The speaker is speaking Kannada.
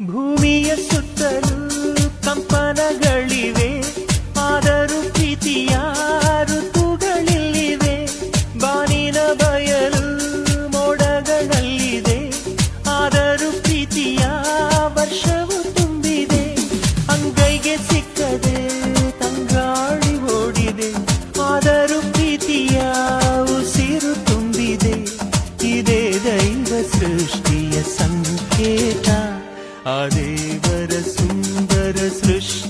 ಭೂಮಿಯ ಸುತ್ತಲೂ ಕಂಪನಗಳಿವೆ, ಆದರೂ ಪ್ರೀತಿಯ ಋತುಗಳಿವೆ. ಬಾನಿನ ಬಯಲು ಮೋಡಗಳಲ್ಲಿದೆ, ಆದರೂ ಪ್ರೀತಿಯ ವರ್ಷವು ತುಂಬಿದೆ. ಅಂಗೈಗೆ ಸಿಕ್ಕದೆ ತಂಗಾಳಿ ಓಡಿದೆ, ಆದರೂ ಪ್ರೀತಿಯ ಉಸಿರು ತುಂಬಿದೆ. ಇದೇ ದೈವ ಸೃಷ್ಟಿಯ ಸಂಕೇತ, ಆ ದೇವರ ಸುಂದರ ಸೃಷ್ಟಿ.